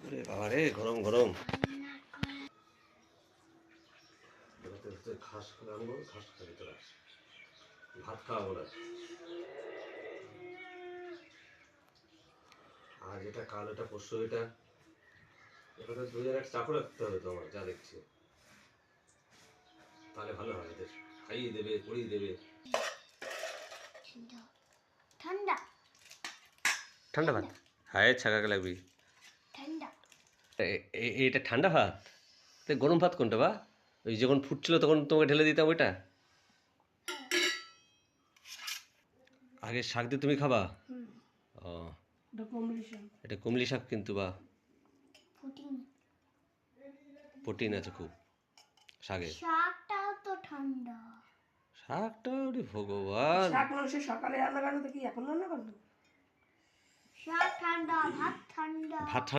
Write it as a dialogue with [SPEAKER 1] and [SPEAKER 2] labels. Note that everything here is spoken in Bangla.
[SPEAKER 1] ওরে বাবা রে, গরম গরম। ঘাস আনবো, ঘাস খাবি তোরা, ভাত খাওয়াবো না। আজ এটা, কাল এটা, পরশু এটা, এবার দুজনের একটা চাকর রাখতে হবে তো আমার, যা দেখছি। তাহলে ভালো হয়, এদের খাইয়ে দেবে, পড়িয়ে দেবে।
[SPEAKER 2] ঠান্ডা
[SPEAKER 1] ঠান্ডা ভাত, হায় ছাগাকে লাগবি।
[SPEAKER 2] ঠান্ডা
[SPEAKER 1] এটা ঠান্ডা ভাত? তো গরম ভাত কোনটা বা? ওই যখন ফুটছিল তখন তোমাকে ঢেলে দিতাম ওইটা। আগে শাক দিয়ে তুমি খাবা? ও, এটা কুমলি শাক কিন্তু বা,
[SPEAKER 2] প্রোটিন
[SPEAKER 1] প্রোটিন আছে খুব শাকে।
[SPEAKER 2] শাকটাও তো ঠান্ডা।
[SPEAKER 1] শাকটা ওরে ভগবান,
[SPEAKER 3] শাক মানুষের সকালে রান্না করেন তো কি এখন রান্না করবো?
[SPEAKER 2] শাক ঠান্ডা, ভাত ঠান্ডা।
[SPEAKER 1] ভাত